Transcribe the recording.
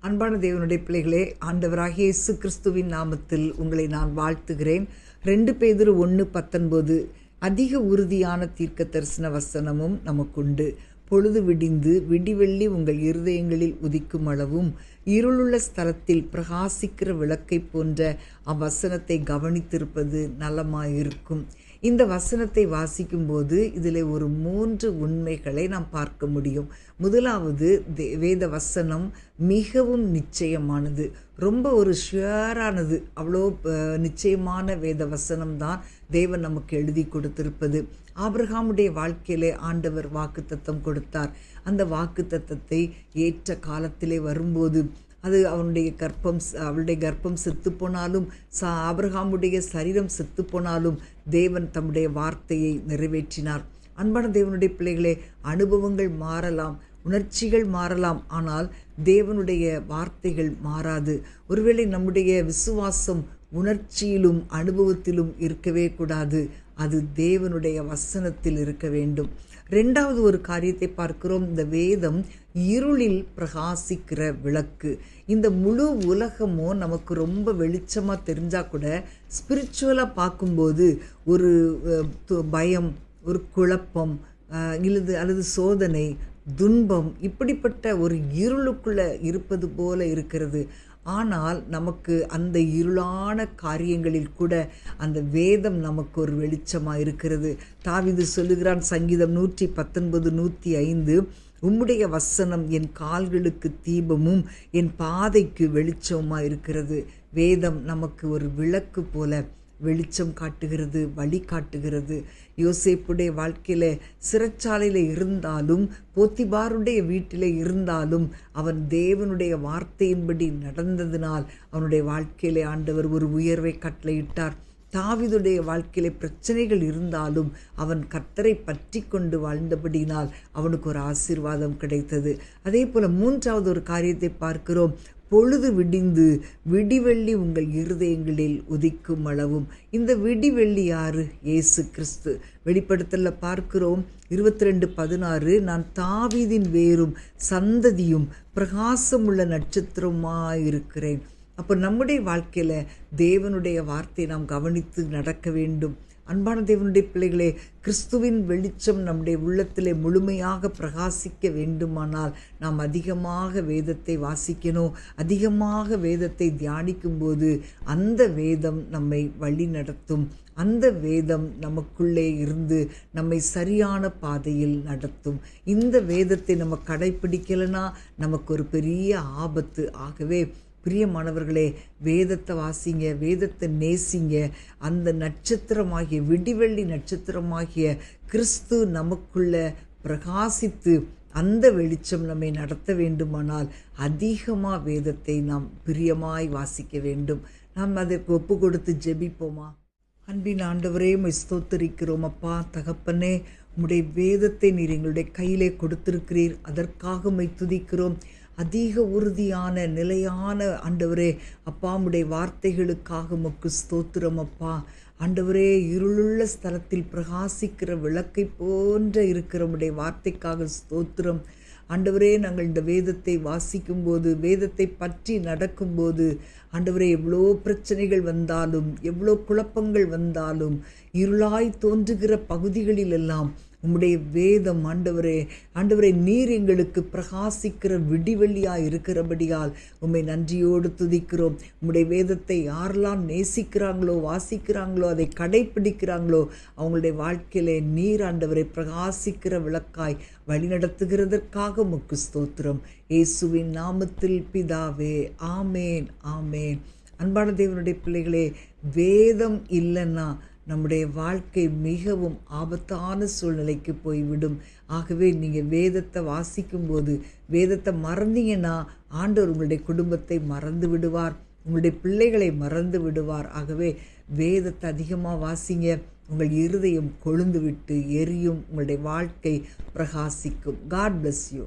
அன்பான தேவனுடைய பிள்ளைகளே, ஆண்டவராகிய இயேசு கிறிஸ்துவின் நாமத்தில் உங்களை நான் வாழ்த்துகிறேன். 2 பேதுரு 1:19 அதிக உறுதியான தீர்க்க தரிசன வசனமும் நமக்குண்டு. பொழுது விடிந்து விடிவெள்ளி உங்கள் இருதயங்களில் உதிக்கும் அளவும் இருளுள்ள ஸ்தலத்தில் பிரகாசிக்கிற விளக்கை போன்ற அவ்வசனத்தை கவனித்திருப்பது நலமாயிருக்கும். இந்த வசனத்தை வாசிக்கும்போது இதில் ஒரு 3 உண்மைகளை நாம் பார்க்க முடியும். முதலாவது, வேத வசனம் மிகவும் நிச்சயமானது, ரொம்ப ஒரு ஷுவரானது. அவ்வளோ நிச்சயமான வேத வசனம்தான் தேவன் நமக்கு எழுதி கொடுத்திருப்பது. ஆபிரகாமுடைய வாழ்க்கையிலே ஆண்டவர் வாக்குத்தத்தம் கொடுத்தார். அந்த வாக்குத்தத்தத்தை ஏற்ற காலத்திலே வரும்போது அது அவளுடைய கர்ப்பம் செத்து போனாலும், ஆபிரகாமுடைய சரீரம் செத்து போனாலும் தேவன் தம்முடைய வார்த்தையை நிறைவேற்றினார். அன்பான தேவனுடைய பிள்ளைகளே, அனுபவங்கள் மாறலாம், உணர்ச்சிகள் மாறலாம், ஆனால் தேவனுடைய வார்த்தைகள் மாறாது. ஒருவேளை நம்முடைய விசுவாசம் உணர்ச்சியிலும் அனுபவத்திலும் இருக்கவே கூடாது, அது தேவனுடைய வசனத்தில் இருக்க வேண்டும். 2வது ஒரு காரியத்தை பார்க்கிறோம். இந்த வேதம் இருளில் பிரகாசிக்கிற விளக்கு. இந்த முழு உலகமும் நமக்கு ரொம்ப வெளிச்சமாக தெரிஞ்சால் கூட ஸ்பிரிச்சுவலாக பார்க்கும்போது ஒரு பயம், ஒரு குழப்பம் அல்லது சோதனை, துன்பம், இப்படிப்பட்ட ஒரு இருளுக்குள்ளே இருப்பது போல இருக்கிறது. ஆனால் நமக்கு அந்த இருளான காரியங்களில் கூட அந்த வேதம் நமக்கு ஒரு வெளிச்சமாக இருக்கிறது. தாவீது சொல்லுகிறான், சங்கீதம் 119:105, உம்முடைய வசனம் என் கால்களுக்கு தீபமும் என் பாதைக்கு வெளிச்சமாக இருக்கிறது. வேதம் நமக்கு ஒரு விளக்கு போல வெளிச்சம் காட்டுகிறது, வழி காட்டுகிறது. யோசேப்புடைய வாழ்க்கையில் சிறைச்சாலையில் இருந்தாலும், போத்திபாருடைய வீட்டில் இருந்தாலும், அவன் தேவனுடைய வார்த்தையின்படி நடந்ததினால் அவனுடைய வாழ்க்கையிலே ஆண்டவர் ஒரு உயர்வை கட்டளையிட்டார். தாவீதுடைய வாழ்க்கையிலே பிரச்சனைகள் இருந்தாலும் அவன் கர்த்தரை பற்றி கொண்டு வாழ்ந்தபடினால் அவனுக்கு ஒரு ஆசீர்வாதம் கிடைத்தது. அதே போல் 3வது ஒரு காரியத்தை பார்க்கிறோம். பொழுது விடிந்து விடிவெள்ளி உங்கள் இருதயங்களில் உதிக்கும் அளவும். இந்த விடிவெள்ளி யாரு? இயேசு கிறிஸ்து. வெளிப்படுத்தல பார்க்கிறோம் 22:16, நான் தாவீதின் வேரும் சந்ததியும் பிரகாசமுள்ள நட்சத்திரமாயிருக்கிறேன். அப்போ நம்முடைய வாழ்க்கையில் தேவனுடைய வார்த்தையை நாம் கவனித்து நடக்க வேண்டும். அன்பான தேவனுடைய பிள்ளைகளே, கிறிஸ்துவின் வெளிச்சம் நம்முடைய உள்ளத்திலே முழுமையாக பிரகாசிக்க வேண்டுமானால் நாம் அதிகமாக வேதத்தை வாசிக்கணும். அதிகமாக வேதத்தை தியானிக்கும்போது அந்த வேதம் நம்மை வழி நடத்தும். அந்த வேதம் நமக்குள்ளே இருந்து நம்மை சரியான பாதையில் நடத்தும். இந்த வேதத்தை நம்ம கடைப்பிடிக்கலைன்னா நமக்கு ஒரு பெரிய ஆபத்து. ஆகவே பிரியமானவர்களே, வேதத்தை வாசிங்க, வேதத்தை நேசிங்க. அந்த நட்சத்திரமாகிய விடிவெள்ளி நட்சத்திரமாகிய கிறிஸ்து நமக்குள்ள பிரகாசித்து அந்த வெளிச்சம் நம்மை நடத்த வேண்டுமானால் அதிகமாக வேதத்தை நாம் பிரியமாய் வாசிக்க வேண்டும். நாம் அதற்கு ஒப்பு கொடுத்து ஜெபிப்போமா? அன்பின் ஆண்டவரே, உம்மை ஸ்தோத்தரிக்கிறோம் அப்பா. தகப்பனே, உம்முடைய வேதத்தை நீர் எங்களுடைய கையிலே கொடுத்திருக்கிறீர், அதற்காக உம்மை துதிக்கிறோம். அதிக உறுதியான நிலையான ஆண்டவரே அப்பா, உம்முடைய வார்த்தைகளுக்காக உமக்கு ஸ்தோத்திரம் அப்பா. ஆண்டவரே, இருளுள்ள ஸ்தலத்தில் பிரகாசிக்கிற விளக்கை போன்ற இருக்கிற உம்முடைய வார்த்தைக்காக ஸ்தோத்திரம். ஆண்டவரே, நாங்கள் இந்த வேதத்தை வாசிக்கும்போது, வேதத்தை பற்றி நடக்கும்போது, ஆண்டவரே, எவ்வளோ பிரச்சனைகள் வந்தாலும், எவ்வளோ குழப்பங்கள் வந்தாலும், இருளாய் தோன்றுகிற பகுதிகளிலெல்லாம் உம்முடைய வேதம் ஆண்டவரே நீர் எங்களுக்கு பிரகாசிக்கிற விடிவெள்ளியாக இருக்கிறபடியால் உம்மை நன்றியோடு துதிக்கிறோம். உம்முடைய வேதத்தை யாரெல்லாம் நேசிக்கிறாங்களோ, வாசிக்கிறாங்களோ, அதை கடைப்பிடிக்கிறாங்களோ, அவங்களுடைய வாழ்க்கையிலே நீர் ஆண்டவரை பிரகாசிக்கிற விளக்காய் வழிநடத்துகிறதற்காக உமக்கு ஸ்தோத்திரம். இயேசுவின் நாமத்தில் பிதாவே, ஆமேன், ஆமேன். அன்பான தேவனுடைய பிள்ளைகளே, வேதம் இல்லைன்னா நம்முடைய வாழ்க்கை மிகவும் ஆபத்தான சூழ்நிலைக்கு போய்விடும். ஆகவே நீங்கள் வேதத்தை வாசிக்கும்போது, வேதத்தை மறந்தீங்கன்னா ஆண்டவர் உங்களுடைய குடும்பத்தை மறந்து விடுவார், உங்களுடைய பிள்ளைகளை மறந்து விடுவார். ஆகவே வேதத்தை அதிகமாக வாசிங்க. உங்கள் இருதயம் கொழுந்து விட்டு எரியும், உங்களுடைய வாழ்க்கை பிரகாசிக்கும். God bless you.